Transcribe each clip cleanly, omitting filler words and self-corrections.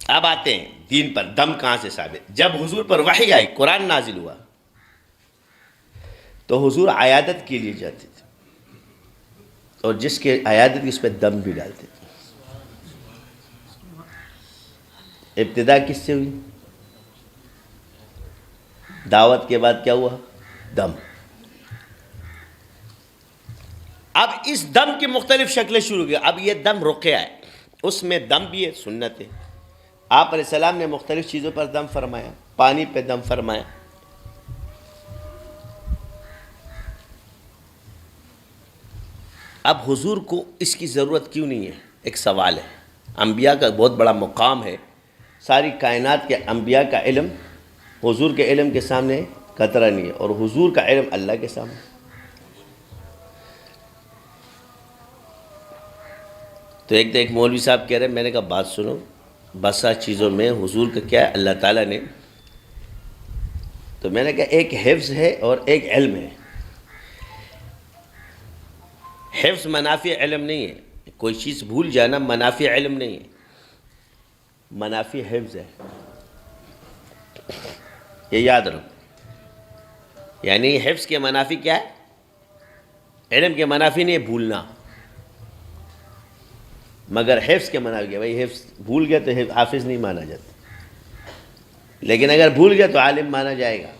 اب آتے ہیں دین پر دم کہاں سے ثابت. جب حضور پر وحی آئی، قرآن نازل ہوا، تو حضور عیادت کے لیے جاتے تھے، اور جس کے عیادت کی اس پہ دم بھی ڈالتے تھے. ابتدا کس سے ہوئی؟ دعوت کے بعد کیا ہوا؟ دم. اب اس دم کی مختلف شکلیں شروع کی. اب یہ دم رقیہ ہے، اس میں دم بھی ہے، سنت ہے. آپ علیہ السلام نے مختلف چیزوں پر دم فرمایا، پانی پہ دم فرمایا. اب حضور کو اس کی ضرورت کیوں نہیں ہے؟ ایک سوال ہے. انبیاء کا بہت بڑا مقام ہے، ساری کائنات کے انبیاء کا علم حضور کے علم کے سامنے قطرہ نہیں ہے، اور حضور کا علم اللہ کے سامنے. تو ایک مولوی صاحب کہہ رہے ہیں، میں نے کہا بات سنو، بسا چیزوں میں حضور کا کیا ہے اللہ تعالیٰ نے. تو میں نے کہا ایک حفظ ہے اور ایک علم ہے. حفظ منافع علم نہیں ہے، کوئی چیز بھول جانا منافع علم نہیں ہے، منافع حفظ ہے. یہ یاد رکھو. یعنی حفظ کے منافع کیا ہے؟ علم کے منافع نہیں ہے بھولنا، مگر حفظ کے منافع کیا؟ بھائی حفظ بھول گیا تو حافظ نہیں مانا جاتا، لیکن اگر بھول گیا تو عالم مانا جائے گا.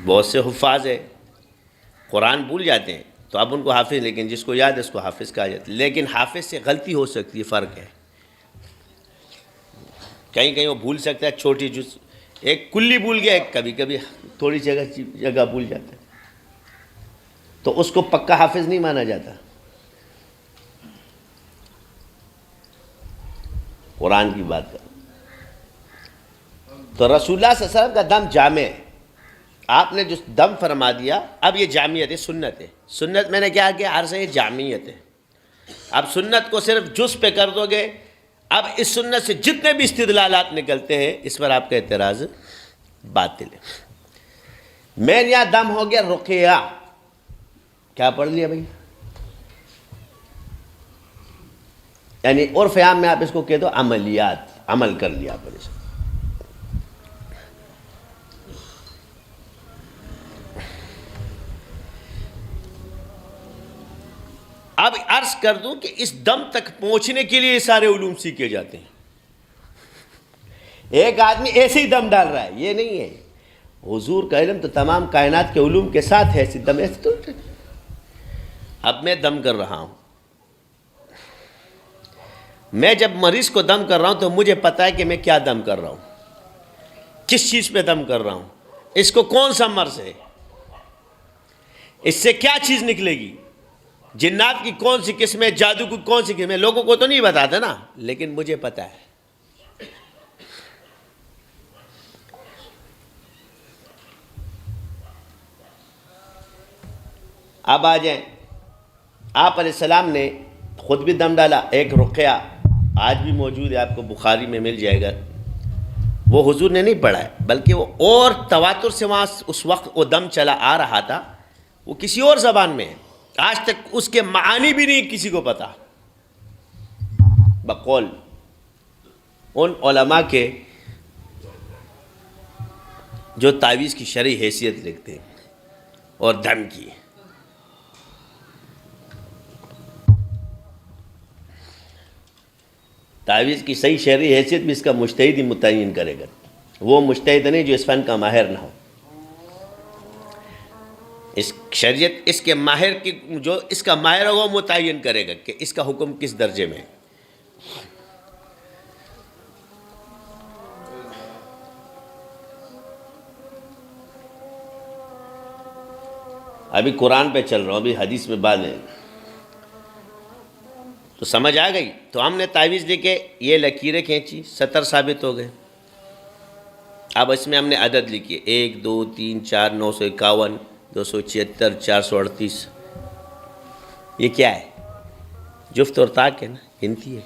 بہت سے حفاظ ہیں قرآن بھول جاتے ہیں تو اب ان کو حافظ، لیکن جس کو یاد ہے اس کو حافظ کہا جاتا ہے. لیکن حافظ سے غلطی ہو سکتی ہے، فرق ہے. کہیں وہ بھول سکتا ہے چھوٹی جز، ایک کلی بھول گیا، ایک کبھی کبھی تھوڑی جگہ بھول جاتا ہے، تو اس کو پکا حافظ نہیں مانا جاتا. قرآن کی بات کر تو رسول اللہ صلی اللہ علیہ وسلم کا دم جامع ہے. آپ نے جو دم فرما دیا، اب یہ جامعیت ہے، سنت ہے. سنت میں نے کیا کیا عرض ہے، یہ جامعیت ہے. اب سنت کو صرف جز پہ کر دو گے، اب اس سنت سے جتنے بھی استدلالات نکلتے ہیں اس پر آپ کا اعتراض باطل ہے. مین یہاں دم ہو گیا رقیہ. کیا پڑھ لیا بھائی؟ یعنی عرف عام میں آپ اس کو کہہ دو عملیات، عمل کر لیا آپ نے. اب عرض کر دوں کہ اس دم تک پہنچنے کے لیے یہ سارے علوم سیکھے جاتے ہیں. ایک آدمی ایسے ہی دم ڈال رہا ہے، یہ نہیں ہے. حضور کا علم تو تمام کائنات کے علوم کے ساتھ ہے. ایسے دم ایسے تو اب میں دم کر رہا ہوں، میں جب مریض کو دم کر رہا ہوں تو مجھے پتا ہے کہ میں کیا دم کر رہا ہوں، کس چیز پہ دم کر رہا ہوں، اس کو کون سا مرض ہے، اس سے کیا چیز نکلے گی، جنات کی کون سی قسم ہے، جادو کی کون سی قسم ہے. لوگوں کو تو نہیں بتاتا نا، لیکن مجھے پتا ہے. اب آ جائیں، آپ علیہ السلام نے خود بھی دم ڈالا. ایک رقیہ آج بھی موجود ہے، آپ کو بخاری میں مل جائے گا. وہ حضور نے نہیں پڑھا ہے، بلکہ وہ اور تواتر سے وہاں اس وقت وہ دم چلا آ رہا تھا، وہ کسی اور زبان میں ہے. آج تک اس کے معانی بھی نہیں کسی کو پتا، بقول ان علماء کے جو تعویذ کی شرعی حیثیت لکھتے ہیں اور دم کی. تعویذ کی صحیح شرعی حیثیت بھی اس کا مجتہد ہی متعین کرے گا. وہ مجتہد نہیں جو اس فن کا ماہر نہ ہو. اس شریعت اس کے ماہر کی جو اس کا ماہر ہوگا وہ متعین کرے گا کہ اس کا حکم کس درجے میں ہے. ابھی قرآن پہ چل رہا ہوں، ابھی حدیث میں بعد ہے تو سمجھ آ گئی. تو ہم نے تعویذ دے کے یہ لکیریں کھینچی، 70 ثابت ہو گئے. اب اس میں ہم نے عدد لکھی، 1 2 3 4 951 276 438. یہ کیا ہے؟ جفت اور طاق ہے نا، گنتی ہے.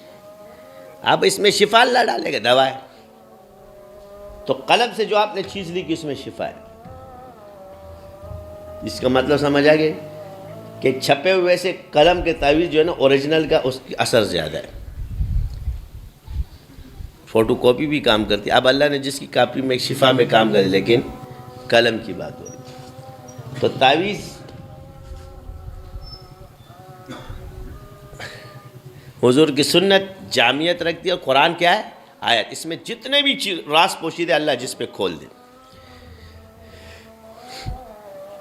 اب اس میں شفا اللہ ڈالے گا، دوا ہے. تو قلم سے جو آپ نے چیز لکھی اس میں شفا ہے. اس کا مطلب سمجھ آ گیا. کہ چھپے ہوئے سے قلم کے تعویذ جو ہے نا اوریجنل کا اس کی اثر زیادہ ہے، فوٹو کاپی بھی کام کرتی ہے. اب اللہ نے جس کی کاپی میں شفا میں کام کرے، لیکن قلم کی بات ہو رہی. تو تعویذ حضور کی سنت جامعیت رکھتی ہے، اور قرآن کیا ہے؟ آیت. اس میں جتنے بھی راز پوشیدہ اللہ جس پہ کھول دے.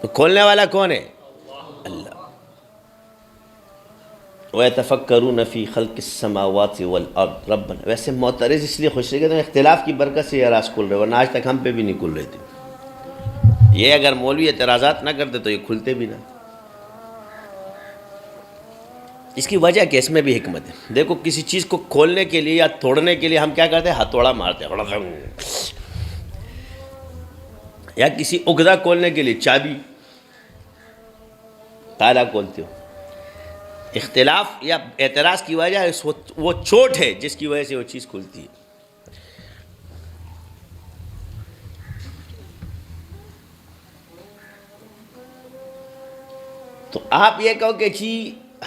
تو کھولنے والا کون ہے؟ اللہ. وَيَتَفَكَّرُونَ فِي خَلْقِ السَّمَاوَاتِ وَالْأَرْضِ رَبَّنَا. ویسے معترض اس لیے خوش رہے کہ اختلاف کی برکت سے یہ راز کھل رہے، ورنہ آج تک ہم پہ بھی نہیں کھل رہے تھے. یہ اگر مولوی اعتراضات نہ کرتے تو یہ کھلتے بھی نہ. اس کی وجہ کہ اس میں بھی حکمت ہے. دیکھو کسی چیز کو کھولنے کے لیے یا توڑنے کے لیے ہم کیا کرتے ہیں؟ ہتھوڑا مارتے ہیں. یا کسی عقدہ کھولنے کے لیے چابی، تالا کھولتے ہو. اختلاف یا اعتراض کی وجہ وہ چوٹ ہے جس کی وجہ سے وہ چیز کھلتی ہے. تو آپ یہ کہو کہ جی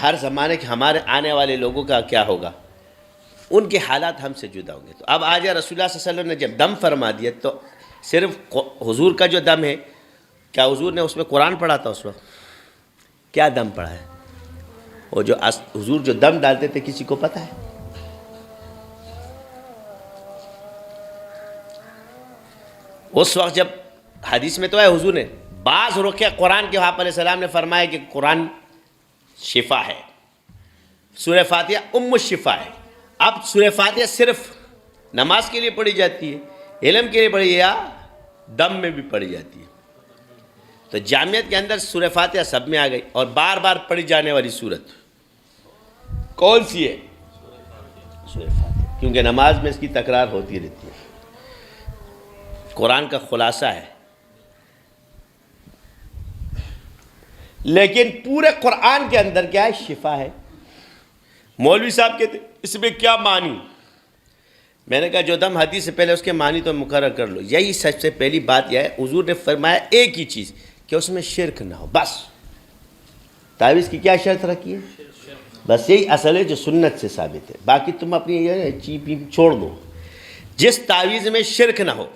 ہر زمانے کے ہمارے آنے والے لوگوں کا کیا ہوگا، ان کے حالات ہم سے جدا ہوں گے. تو اب آج رسول اللہ صلی اللہ علیہ وسلم نے جب دم فرما دیا تو صرف حضور کا جو دم ہے، کیا حضور نے اس میں قرآن پڑھا تھا؟ اس وقت کیا دم پڑھا ہے؟ اور جو حضور جو دم ڈالتے تھے کسی کو پتہ ہے؟ اس وقت جب حدیث میں تو ہے حضور نے بعض رقیہ قرآن کے، آپ علیہ السلام نے فرمایا کہ قرآن شفا ہے، سورہ فاتحہ ام الشفا ہے. اب سورہ فاتحہ صرف نماز کے لیے پڑھی جاتی ہے، علم کے لیے پڑھی یا دم میں بھی پڑھی جاتی ہے. تو جامعیت کے اندر سورہ فاتحہ سب میں آ گئی. اور بار بار پڑھی جانے والی سورت کون سی ہے؟ سورہ فاتحہ، کیونکہ نماز میں اس کی تکرار ہوتی رہتی ہے. قرآن کا خلاصہ ہے. لیکن پورے قرآن کے اندر کیا ہے؟ شفا ہے. مولوی صاحب کہتے اس میں کیا معنی؟ میں نے کہا جو دم حدیث سے پہلے اس کے معنی تو مقرر کر لو. یہی سب سے پہلی بات یہ ہے، حضور نے فرمایا ایک ہی چیز کہ اس میں شرک نہ ہو، بس. تعویذ کی کیا شرط رکھی ہے؟ بس یہی اصل ہے جو سنت سے ثابت ہے. باقی تم اپنی یہ چیپ چھوڑ دو. جس تعویذ میں شرک نہ ہو،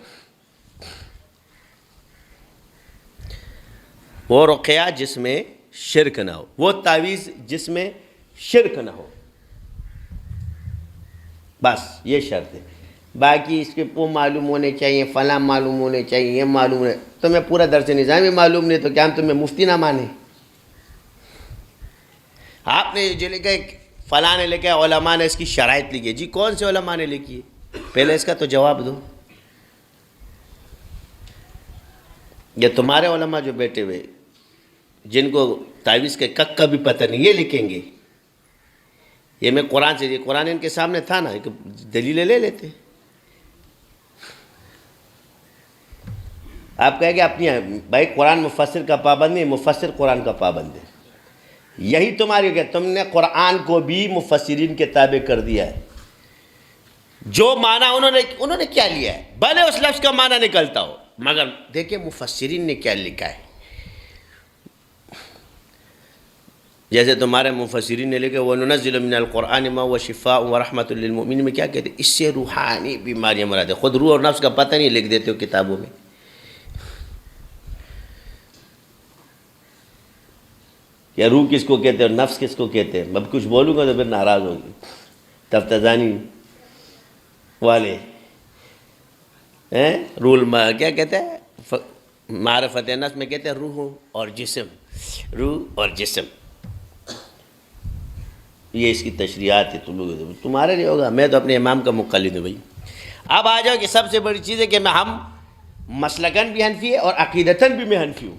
وہ رقیہ جس میں شرک نہ ہو، وہ تعویذ جس میں شرک نہ ہو، بس یہ شرط ہے. باقی اس کے وہ معلوم ہونے چاہیے، فلاں معلوم ہونے چاہیے، یہ معلوم ہے. تمہیں پورا درس نظامی معلوم نہیں تو کیا ہم تمہیں مفتی نہ مانے؟ آپ نے جو لکھا ہے فلاں نے لکھا ہے، علماء نے اس کی شرائط لکھی ہے. جی کون سے علماء نے لکھی ہے؟ پہلے اس کا تو جواب دو. یہ تمہارے علماء جو بیٹھے ہوئے جن کو تعویذ کے کک کا بھی پتہ نہیں، یہ لکھیں گے. یہ میں قرآن سے، یہ قرآن ان کے سامنے تھا نا، دلیلیں لے لیتے. آپ کہیں گے اپنی بھائی قرآن مفسر کا پابند نہیں، مفسر قرآن کا پابند ہے. یہی تمہاری کہ تم نے قرآن کو بھی مفسرین کے تابع کر دیا ہے. جو معنی انہوں نے کیا لیا ہے، بھلے اس لفظ کا معنی نکلتا ہو، مگر دیکھیں مفسرین نے کیا لکھا ہے. جیسے تمہارے مفسرین نے لکھا وَنُنَزِّلُ مِنَ الْقُرْآنِ مَا هُوَ شِفَاءٌ وَرَحْمَةٌ لِّلْمُؤْمِنِينَ میں کیا کہتے ہیں؟ اس سے روحانی بیماریاں مراد ہے. خود روح اور نفس کا پتہ نہیں لکھ دیتے ہو کتابوں میں. یا روح کس کو کہتے ہیں اور نفس کس کو کہتے ہیں؟ اب کچھ بولوں گا تو پھر ناراض ہوگی. تفتزانی والے کیا کہتے ہیں؟ معرفت نفس میں کہتے ہیں روح اور جسم، روح اور جسم. یہ اس کی تشریحات ہے. تمہارے نہیں ہوگا، میں تو اپنے امام کا مقلد ہوں بھائی. اب آ جاؤ کہ سب سے بڑی چیز ہے کہ ہم مسلکن بھی حنفی ہے اور عقیدتاً بھی میں حنفی ہوں.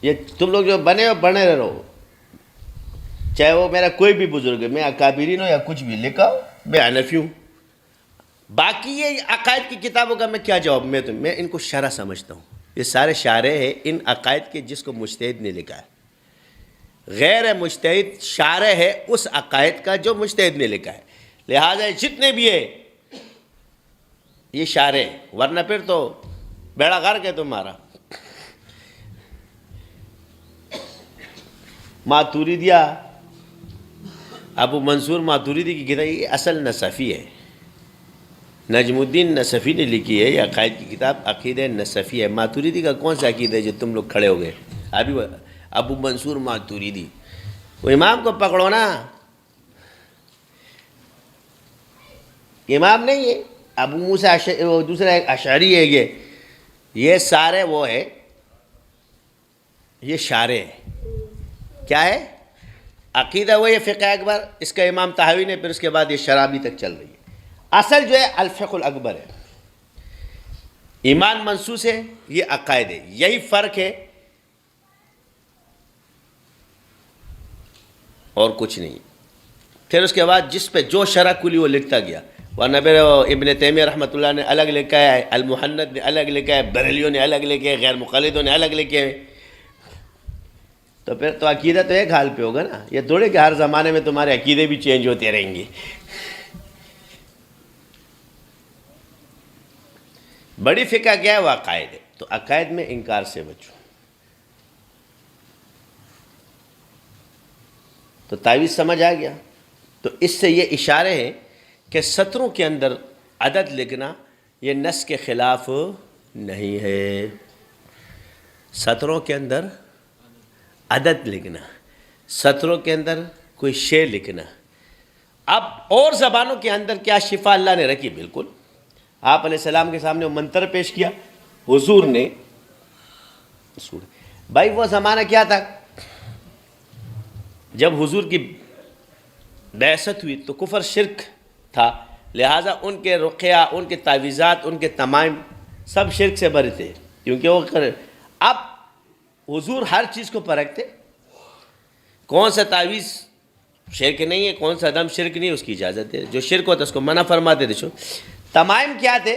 یہ تم لوگ جو بنے ہو بنے رہو، چاہے وہ میرا کوئی بھی بزرگ ہے، میں اکابرین ہوں یا کچھ بھی لکھا ہو، میں حنفی ہوں. باقی یہ عقائد کی کتابوں کا میں کیا جواب؟ میں ان کو شرح سمجھتا ہوں. یہ سارے شارح ہیں ان عقائد کے جس کو مجتہد نے لکھا ہے. غیر مجتہد شارح ہے اس عقائد کا جو مجتہد نے لکھا ہے. لہٰذا جتنے بھی ہے یہ شارح ہے، ورنہ پھر تو بیڑا غرق ہے تمہارا. ماتوریدیہ، ابو منصور ماتوریدی کی کتاب، یہ اصل نصفی ہے، نجم الدین نصفی نے لکھی ہے یہ عقائد کی کتاب، عقیدہ نصفی ہے۔ ماتوریدی کا کون سا عقیدہ ہے جو تم لوگ کھڑے ہو گئے؟ ابھی ابو منصور ماتوریدی، وہ امام کو پکڑو نا، امام نہیں ہے، ابو موسیٰ وہ دوسرا ایک اشعری ہے، یہ سارے وہ ہے، یہ شارع ہے۔ کیا ہے؟ عقیدہ وہ یہ فقہ اکبر، اس کا امام طحاوی نے، پھر اس کے بعد یہ شرابی تک چل رہی ہے۔ اصل جو ہے الفقہ الاکبر ہے، ایمان منصوص ہے، یہ عقائد ہے، یہی فرق ہے اور کچھ نہیں۔ پھر اس کے بعد جس پہ جو شرح کلی وہ لکھتا گیا، ورنہ پھر ابن تیمیہ رحمۃ اللہ نے الگ لکھا ہے، المحند نے الگ لکھا ہے، بریلیوں نے الگ لکھے، غیر مقلدوں نے الگ لکھے ہیں، تو پھر تو عقیدہ تو ایک حال پہ ہوگا نا۔ یہ تھوڑے کہ ہر زمانے میں تمہارے عقیدے بھی چینج ہوتے رہیں گے۔ بڑی فقہ کیا ہے؟ وہ عقائد ہے، تو عقائد میں انکار سے بچو۔ تو تعویذ سمجھ آ گیا؟ تو اس سے یہ اشارے ہیں کہ سطروں کے اندر عدد لکھنا یہ نص کے خلاف نہیں ہے۔ سطروں کے اندر عدد لکھنا، سطروں کے اندر کوئی شے لکھنا، اب اور زبانوں کے اندر کیا شفا اللہ نے رکھی؟ بالکل۔ آپ علیہ السلام کے سامنے وہ منتر پیش کیا حضور نے، بھائی وہ زمانہ کیا تھا؟ جب حضور کی بعثت ہوئی تو کفر شرک تھا، لہٰذا ان کے رقیہ، ان کے تعویذات، ان کے تمائم سب شرک سے بری تھے، کیونکہ وہ اب حضور ہر چیز کو پرکھتے، کون سا تعویذ شرک نہیں ہے، کون سا دم شرک نہیں ہے، اس کی اجازت ہے، جو شرک ہوتا ہے اس کو منع فرماتے تھے۔ تمائم کیا تھے؟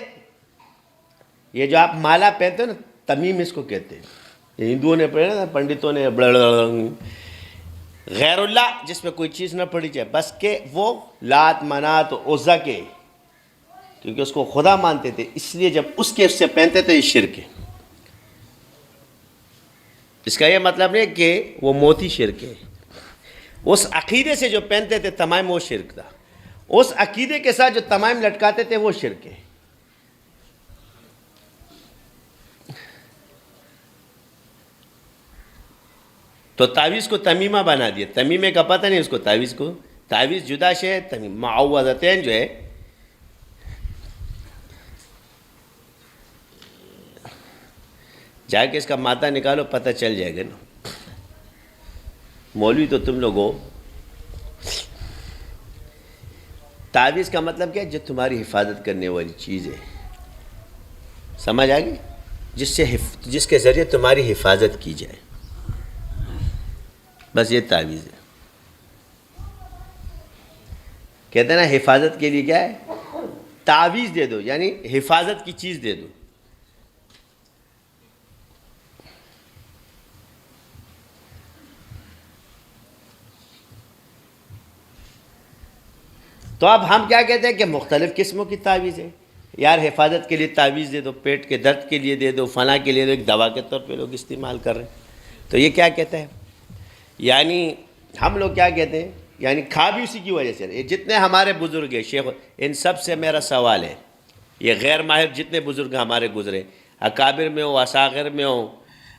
یہ جو آپ مالا پہنتے ہو نا، تمیم اس کو کہتے ہیں، یہ ہندوؤں نے پڑھے نا، پنڈتوں نے، غیر اللہ جس میں کوئی چیز نہ پڑی جائے، بس کہ وہ لات منات عزا کے، کیونکہ اس کو خدا مانتے تھے، اس لیے جب اس کے اس سے پہنتے تھے یہ شرک ہے۔ اس کا یہ مطلب نہیں کہ وہ موتی شرک ہے، اس عقیدے سے جو پہنتے تھے تمائم وہ شرک تھا، اس عقیدے کے ساتھ جو تمائم لٹکاتے تھے وہ شرک ہے۔ تو تعویذ کو تمیمہ بنا دیا، تمیمے کا پتہ نہیں اس کو، تعویذ کو، تعویذ جدا شے ہے، تمیم معوذتین جو ہے جا کے اس کا مادہ نکالو پتہ چل جائے گا نا۔ مولوی تو تم لوگ ہو۔ تعویذ کا مطلب کیا ہے؟ جو تمہاری حفاظت کرنے والی چیز ہے، سمجھ آ گئی؟ جس کے ذریعے تمہاری حفاظت کی جائے، بس یہ تعویذ ہے۔ کہتے ہیں نا حفاظت کے لیے کیا ہے؟ تعویذ دے دو، یعنی حفاظت کی چیز دے دو۔ تو اب ہم کیا کہتے ہیں کہ مختلف قسموں کی تعویذ ہے، یار حفاظت کے لیے تعویذ دے دو، پیٹ کے درد کے لیے دے دو، فلاں کے لیے دو، ایک دوا کے طور پہ لوگ استعمال کر رہے ہیں۔ تو یہ کیا کہتا ہے؟ یعنی ہم لوگ کیا کہتے ہیں؟ یعنی کھا بھی اسی کی وجہ سے۔ یہ جتنے ہمارے بزرگ ہیں شیخ، ان سب سے میرا سوال ہے، یہ غیر ماہر جتنے بزرگ ہمارے گزرے، اکابر میں ہو، اصاغر میں ہو،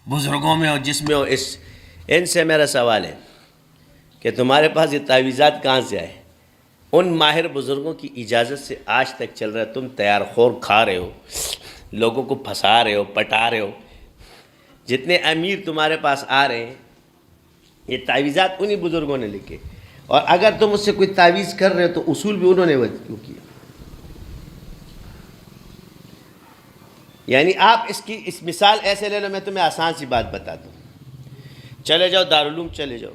بزرگوں میں ہو، جس میں ہو، ان سے میرا سوال ہے کہ تمہارے پاس یہ تعویذات کہاں سے آئے؟ ان ماہر بزرگوں کی اجازت سے آج تک چل رہا ہے، تم تیار خور کھا رہے ہو، لوگوں کو پھنسا رہے ہو، پٹا رہے ہو۔ جتنے امیر تمہارے پاس آ رہے ہیں یہ تعویذات انہی بزرگوں نے لکھے، اور اگر تم اس سے کوئی تعویذ کر رہے ہو تو اصول بھی انہوں نے کیوں کیا؟ یعنی آپ اس مثال ایسے لے لو، میں تمہیں آسان سی بات بتا دوں، چلے جاؤ دارالعلوم چلے جاؤ،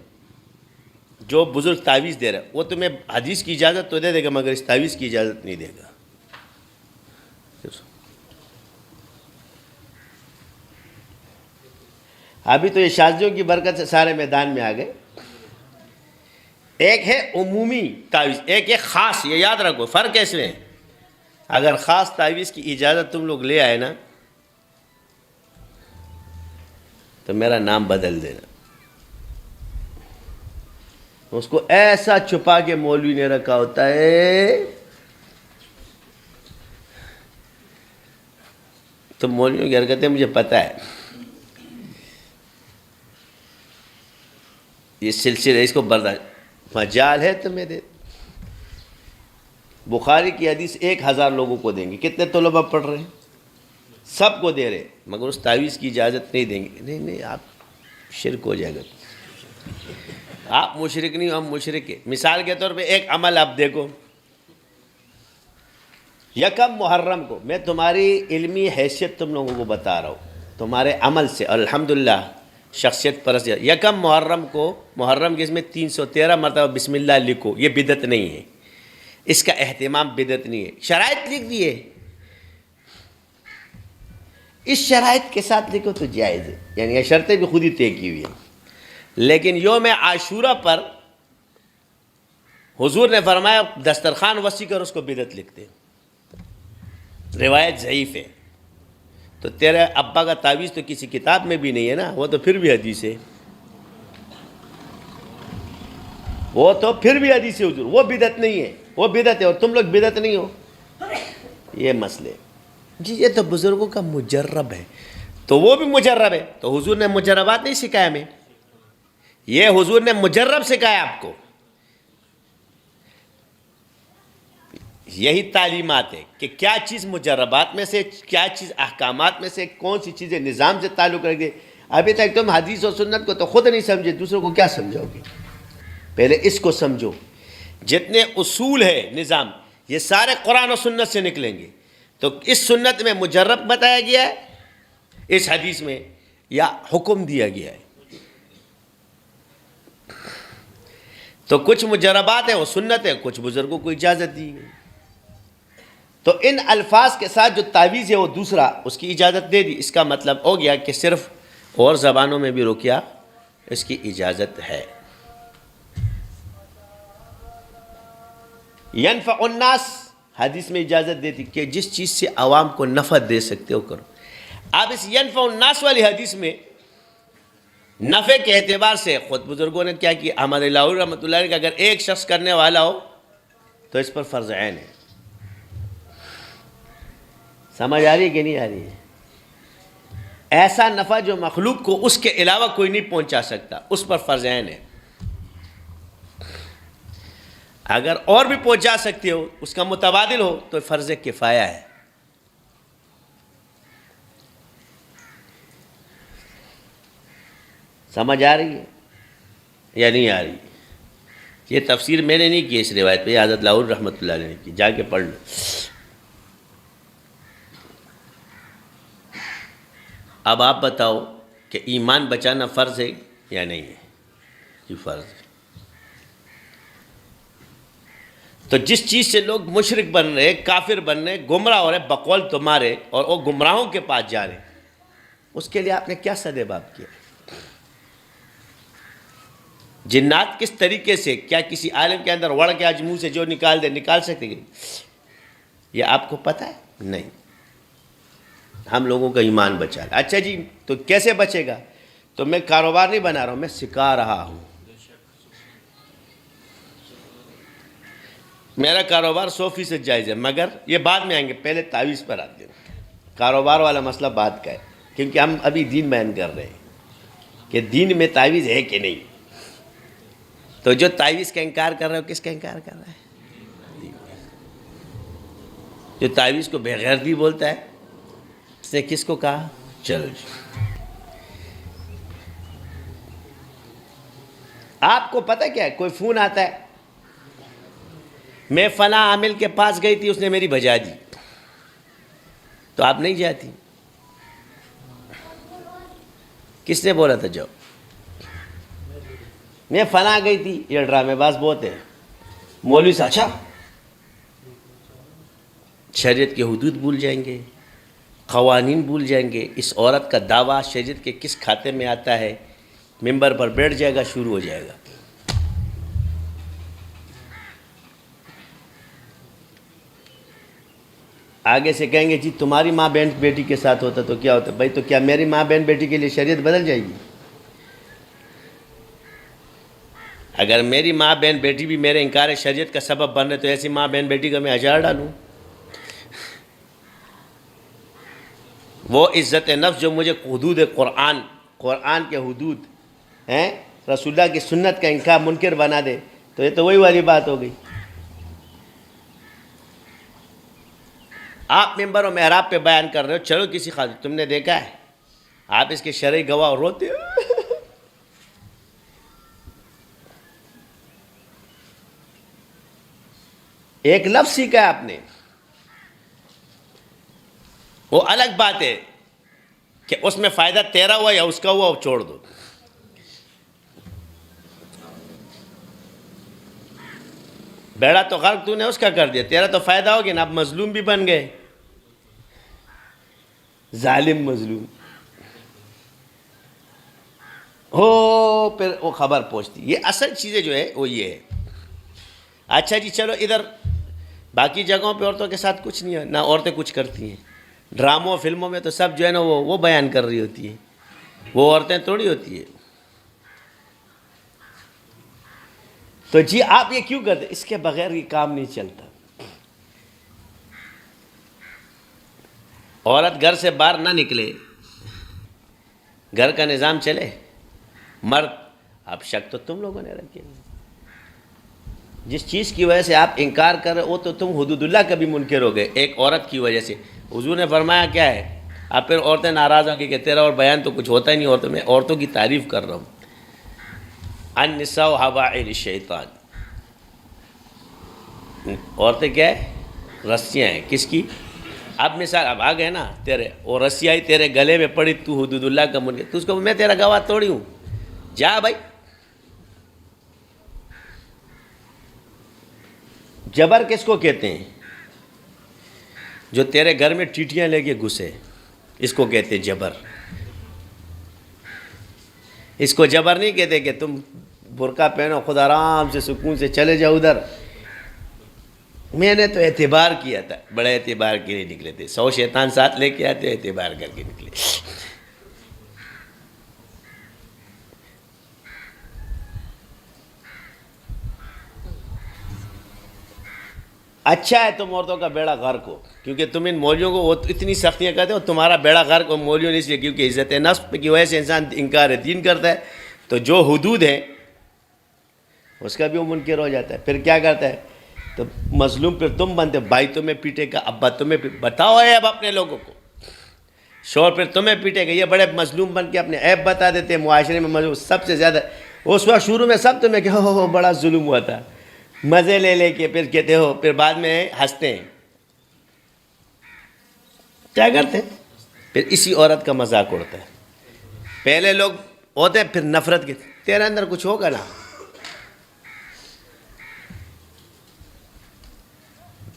جو بزرگ تعویذ دے رہا ہے وہ تمہیں حدیث کی اجازت تو دے دے گا، مگر اس تعویذ کی اجازت نہیں دے گا۔ ابھی تو یہ شاذلیوں کی برکت سے سارے میدان میں آ گئے۔ ایک ہے عمومی تعویذ، ایک ہے خاص، یہ یاد رکھو فرق ہے اس میں۔ اگر خاص تعویذ کی اجازت تم لوگ لے آئے نا تو میرا نام بدل دینا۔ اس کو ایسا چھپا کے مولوی نے رکھا ہوتا ہے. تو مولویوں کی حرکتیں مجھے پتہ ہے. یہ سلسلہ اس کو برداشت مجال ہے تو میں دے. بخاری کی حدیث 1000 لوگوں کو دیں گے. کتنے طلبہ پڑھ رہے ہیں؟ سب کو دے رہے، مگر اس تعویذ کی اجازت نہیں دیں گے. نہیں آپ شرک ہو جائے گا. آپ مشرک نہیں ہو، ہم مشرک ہیں. مثال کے طور پہ ایک عمل آپ دیکھو. یکم محرم کو میں تمہاری علمی حیثیت تم لوگوں کو بتا رہا ہوں، تمہارے عمل سے الحمدللہ شخصیت پرست. یکم محرم کو، محرم کے اس میں 313 مرتبہ بسم اللہ لکھو. یہ بدعت نہیں ہے، اس کا اہتمام بدعت نہیں ہے. شرائط لکھ دیے، اس شرائط کے ساتھ لکھو تو جائز ہے. یعنی یہ شرطیں بھی خود ہی طے کی ہوئی ہیں. لیکن یوم عاشورہ پر حضور نے فرمایا دسترخوان وسیع کر، اس کو بدعت لکھتے ہیں. روایت ضعیف ہے. تو تیرے ابا کا تعویذ تو کسی کتاب میں بھی نہیں ہے نا، وہ تو پھر بھی حدیث ہے. وہ تو پھر بھی حدیث ہے حضور. وہ بدعت نہیں ہے، وہ بدعت ہے اور تم لوگ بدعت نہیں ہو. یہ مسئلے جی یہ تو بزرگوں کا مجرب ہے. تو وہ بھی مجرب ہے. تو حضور نے مجربات نہیں سکھایا ہمیں، یہ حضور نے مجرب سکھایا آپ کو. یہی تعلیمات ہے کہ کیا چیز مجربات میں سے، کیا چیز احکامات میں سے، کون سی چیزیں نظام سے تعلق رکھ دے. ابھی تک تم حدیث و سنت کو تو خود نہیں سمجھے، دوسروں کو کیا سمجھاؤ گے؟ پہلے اس کو سمجھو. جتنے اصول ہے نظام، یہ سارے قرآن و سنت سے نکلیں گے. تو اس سنت میں مجرب بتایا گیا ہے، اس حدیث میں یا حکم دیا گیا ہے. تو کچھ مجربات ہیں وہ سنت ہے، کچھ بزرگوں کو اجازت دی گئی. تو ان الفاظ کے ساتھ جو تعویذ ہے وہ دوسرا، اس کی اجازت دے دی. اس کا مطلب ہو گیا کہ صرف اور زبانوں میں بھی رقیہ اس کی اجازت ہے. ینفع الناس حدیث میں اجازت دیتی کہ جس چیز سے عوام کو نفع دے سکتے ہو کرو. اب اس ینفع الناس والی حدیث میں نفع کے اعتبار سے خود بزرگوں نے کیا کیا. احمد لاہوری رحمۃ اللہ علیہ کہ اگر ایک شخص کرنے والا ہو تو اس پر فرض عین ہے. سمجھ آ رہی ہے کہ نہیں آ رہی ہے؟ ایسا نفع جو مخلوق کو اس کے علاوہ کوئی نہیں پہنچا سکتا، اس پر فرض عین ہے. اگر اور بھی پہنچا سکتے ہو، اس کا متبادل ہو، تو فرض کفایہ ہے. سمجھ آ رہی ہے یا نہیں آ رہی؟ یہ تفسیر میں نے نہیں کی اس روایت پہ، یہ حضرت لاہوری رحمۃ اللہ علیہ نے کی. جا کے پڑھ لو. اب آپ بتاؤ کہ ایمان بچانا فرض ہے یا نہیں ہے؟ یہ فرض ہے. تو جس چیز سے لوگ مشرک بن رہے، کافر بن رہے، گمراہ ہو رہے بقول تمہارے، اور وہ گمراہوں کے پاس جا رہے، اس کے لیے آپ نے کیا سدباب کیا؟ جنات کس طریقے سے، کیا کسی عالم کے اندر وڑ کے آج منہ سے جو نکال دے نکال سکتے ہیں؟ یہ آپ کو پتہ ہے؟ نہیں. ہم لوگوں کا ایمان بچا ہے. اچھا جی تو کیسے بچے گا؟ تو میں کاروبار نہیں بنا رہا ہوں، میں سکھا رہا ہوں. میرا کاروبار 100% جائز ہے، مگر یہ بعد میں آئیں گے، پہلے تعویذ پر آتے ہیں. کاروبار والا مسئلہ بعد کا ہے، کیونکہ ہم ابھی دین بیان کر رہے ہیں کہ دین میں تعویذ ہے کہ نہیں. تو جو تعویذ کا انکار کر رہا ہے، کس کا انکار کر رہا ہے؟ جو تعویذ کو بےغیرتی بولتا ہے، اس نے کس کو کہا؟ چلو جی. آپ کو پتہ کیا ہے؟ کوئی فون آتا ہے، میں فلاں عامل کے پاس گئی تھی، اس نے میری بجا دی، تو آپ نہیں جاتی. کس نے بولا تھا جاؤ؟ میں فلاں گئی تھی. یہ ڈرامے باز بہت ہیں. مولوی صاحب اچھا شریعت کے حدود بھول جائیں گے، قوانین بھول جائیں گے. اس عورت کا دعویٰ شریعت کے کس کھاتے میں آتا ہے، ممبر پر بیٹھ جائے گا، شروع ہو جائے گا. آگے سے کہیں گے جی تمہاری ماں بہن بیٹی کے ساتھ ہوتا تو کیا ہوتا؟ بھائی تو کیا میری ماں بہن بیٹی کے لیے شریعت بدل جائے گی؟ اگر میری ماں بہن بیٹی بھی میرے انکار شریعت کا سبب بن رہے تو ایسی ماں بہن بیٹی کا میں ہزار ڈالوں. وہ عزت نفس جو مجھے حدود قرآن کے حدود ہیں، رسول اللہ کی سنت کا انکار منکر بنا دے، تو یہ تو وہی والی بات ہو گئی. آپ ممبر و محراب پہ بیان کر رہے ہو، چلو کسی خاطر، تم نے دیکھا ہے آپ اس کے شرعی گواہ روتے ہو. ایک لفظ سیکھا ہے آپ نے، وہ الگ بات ہے کہ اس میں فائدہ تیرا ہوا یا اس کا ہوا، وہ چھوڑ دو. بیڑا تو غرق تو نے اس کا کر دیا، تیرا تو فائدہ ہو گیا نا. اب مظلوم بھی بن گئے، ظالم مظلوم ہو، پھر وہ خبر پہنچتی. یہ اصل چیزیں جو ہے وہ یہ ہے. اچھا جی چلو ادھر باقی جگہوں پہ عورتوں کے ساتھ کچھ نہیں ہے، نہ عورتیں کچھ کرتی ہیں. ڈراموں فلموں میں تو سب جو ہے نا وہ بیان کر رہی ہوتی ہیں، وہ عورتیں تھوڑی ہوتی ہے. تو جی آپ یہ کیوں کرتے؟ اس کے بغیر یہ کام نہیں چلتا. عورت گھر سے باہر نہ نکلے، گھر کا نظام چلے. مرد، اب شک تو تم لوگوں نے رکھے، جس چیز کی وجہ سے آپ انکار کر رہے ہو تو تم حدود اللہ کا بھی منکر ہو گئے ایک عورت کی وجہ سے. حضور نے فرمایا کیا ہے؟ اب پھر عورتیں ناراض ہوں کہ تیرا اور بیان تو کچھ ہوتا ہی نہیں. عورتوں میں عورتوں کی تعریف کر رہا ہوں. النساء حبائل الشیطان، عورتیں کیا ہے؟ رسیاں ہیں. کس کی؟ اب مثال اب آ گئے نا تیرے، وہ رسی آئی تیرے گلے میں پڑی، تو حدود اللہ کا منکر، تو اس کو میں تیرا گواہ توڑی ہوں، جا بھائی. جبر کس کو کہتے ہیں؟ جو تیرے گھر میں ٹیٹیاں لے کے گھسے، اس کو کہتے ہیں جبر. اس کو جبر نہیں کہتے کہ تم برقع پہنو، خود آرام سے سکون سے چلے جاؤ ادھر. میں نے تو اعتبار کیا تھا، بڑے اعتبار کے لیے نکلے تھے، 100 شیطان ساتھ لے کے آتے، اعتبار کر کے نکلے. اچھا ہے تم عورتوں کا بیڑا غرق ہو، کیونکہ تم ان مولویوں کو وہ اتنی سختیاں کرتے ہو. تمہارا بیڑا غرق ہو مولویوں نے، اس لیے کیونکہ عزت نفس کی وجہ سے انسان انکار دین کرتا ہے، تو جو حدود ہے اس کا بھی وہ منکر ہو جاتا ہے. پھر کیا کرتا ہے؟ تو مظلوم پھر تم بنتے، بھائی تمہیں پیٹے گا، ابا تمہیں بتاؤ ہے اب اپنے لوگوں کو، شوہر پھر تمہیں پیٹے گا. یہ بڑے مظلوم بن کے اپنے عیب بتا دیتے ہیں معاشرے میں. مظلوم سب سے زیادہ اس وقت شروع میں سب تمہیں کہ ہو بڑا ظلم ہوا تھا، مزے لے لے کے پھر کہتے ہو، پھر بعد میں ہنستے ہیں. کیا کرتے ہیں؟ پھر اسی عورت کا مذاق اڑتا ہے. پہلے لوگ ہوتے ہیں، پھر نفرت کے، تیرے اندر کچھ ہوگا نا.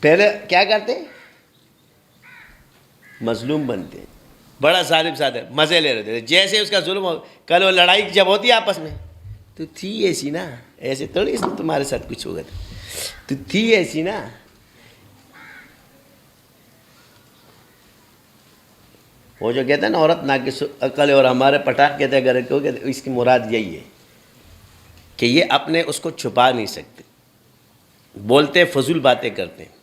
پہلے کیا کرتے؟ مظلوم بنتے، بڑا ظالم ساتھ ہے، مزے لے رہے تھے. جیسے اس کا ظلم ہو، کل وہ لڑائی جب ہوتی ہے آپس میں، تو تھی ایسی نا، ایسے تھوڑی اس نے تمہارے ساتھ کچھ ہوگا، تو تھی ایسی نا. وہ جو کہتا ہے نا عورت ناقص عقل ہے، اور ہمارے پٹاخ کہتے ہیں اگر کو، اس کی مراد یہی ہے کہ یہ اپنے اس کو چھپا نہیں سکتے، بولتے فضول باتیں کرتے ہیں.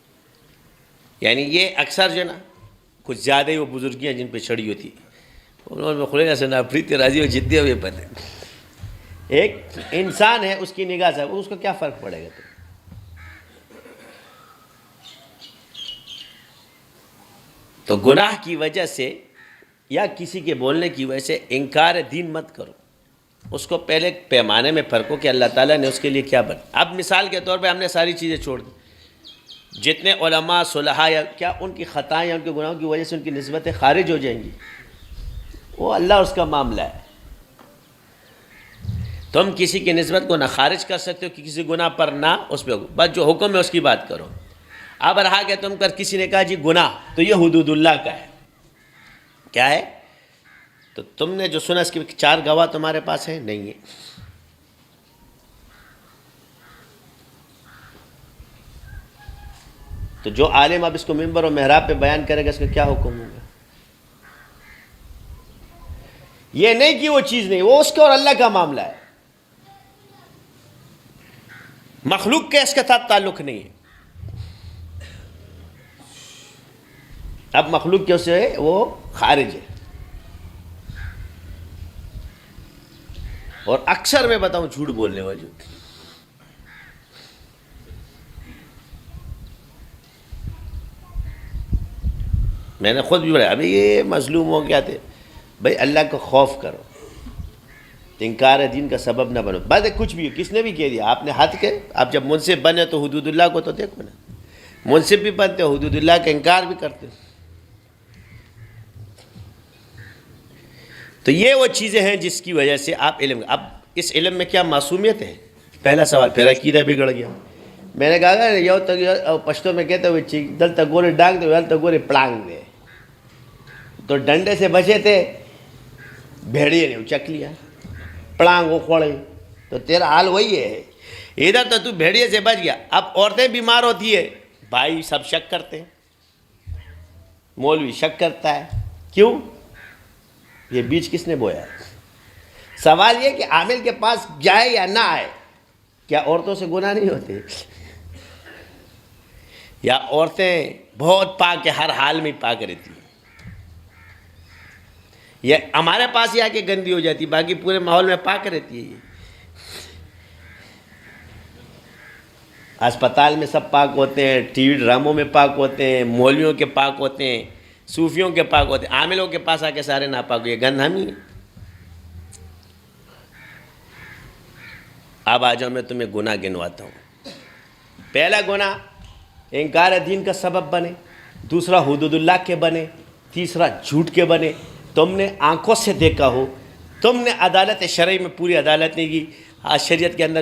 یعنی یہ اکثر جو ہے نا کچھ زیادہ ہی وہ بزرگیاں جن پہ چڑھی ہوتی، انہوں نے خلے سے ناپریتی راضی ہو جتنے ہوئے پہلے. ایک انسان ہے، اس کی نگاہ سے اس کو کیا فرق پڑے گا؟ تو گناہ کی وجہ سے یا کسی کے بولنے کی وجہ سے انکار دین مت کرو. اس کو پہلے پیمانے میں فرق ہو کہ اللہ تعالیٰ نے اس کے لیے کیا بنا. اب مثال کے طور پہ ہم نے ساری چیزیں چھوڑ دی. جتنے علماء صلحاء یا کیا ان کی خطائیں یا ان کے گناہوں کی وجہ سے ان کی نسبتیں خارج ہو جائیں گی، وہ اللہ اس کا معاملہ ہے. تم کسی کی نسبت کو نہ خارج کر سکتے ہو کہ کسی گناہ پر نہ اس پہ، بس جو حکم ہے اس کی بات کرو. اب رہا کہ تم کر کسی نے کہا جی گناہ، تو یہ حدود اللہ کا ہے. کیا ہے؟ تو تم نے جو سنا اس کے 4 گواہ تمہارے پاس ہیں؟ نہیں ہے. تو جو عالم اب اس کو ممبر و محراب پہ بیان کرے گا، اس کا کیا حکم ہوگا؟ یہ نہیں کہ وہ چیز نہیں، وہ اس کا اور اللہ کا معاملہ ہے. مخلوق کا اس کے ساتھ تعلق نہیں ہے. اب مخلوق کے سے وہ خارج ہے. اور اکثر میں بتاؤں جھوٹ بولنے والی، میں نے خود بھی بولا ابھی یہ مظلوم ہو گیا تھے. بھائی اللہ کا خوف کرو، انکار دین کا سبب نہ بنو. بات کچھ بھی کس نے بھی کہہ دیا، آپ نے ہاتھ کے آپ جب منصف بنے تو حدود اللہ کو تو دیکھو نا. منصف بھی بنتے ہو، حدود اللہ کا انکار بھی کرتے ہو. تو یہ وہ چیزیں ہیں جس کی وجہ سے آپ علم. اب اس علم میں کیا معصومیت ہے؟ پہلا سوال. پھر عقیدہ بگڑ گیا. میں نے کہا یو تک پشتو میں کہتے ہوئے دل تک گورے ڈانگ دے ول تک گورے پڑانگ دے. تو ڈنڈے سے بچے تھے، بھیڑیے نے چک لیا، پڑانگ وہ کھوڑے. تو تیرا حال وہی ہے. ادھر تو بھیڑیے سے بچ گیا. اب عورتیں بیمار ہوتی ہے، بھائی سب شک کرتے ہیں، مولوی شک کرتا ہے. کیوں؟ یہ بیج کس نے بویا؟ سوال یہ کہ عامل کے پاس جائے یا نہ آئے، کیا عورتوں سے گناہ نہیں ہوتے؟ یا عورتیں بہت پاک ہے، ہر حال میں پاک رہتی ہیں؟ یہ ہمارے پاس ہی آ کے گندی ہو جاتی، باقی پورے ماحول میں پاک رہتی ہے. یہ اسپتال میں سب پاک ہوتے ہیں، ٹی وی ڈراموں میں پاک ہوتے ہیں، مولویوں کے پاک ہوتے ہیں، صوفیوں کے پاک ہوتے ہیں. عاملوں کے پاس آ کے سارے ناپاک ہوئے. گند ہم ہی ہیں. اب آ جاؤ میں تمہیں گناہ گنواتا ہوں. پہلا گناہ انکار دین کا سبب بنے، دوسرا حدود اللہ کے بنے، تیسرا جھوٹ کے بنے. تم نے آنکھوں سے دیکھا ہو، تم نے عدالت شرعی میں پوری عدالت نہیں کی. آج شریعت کے اندر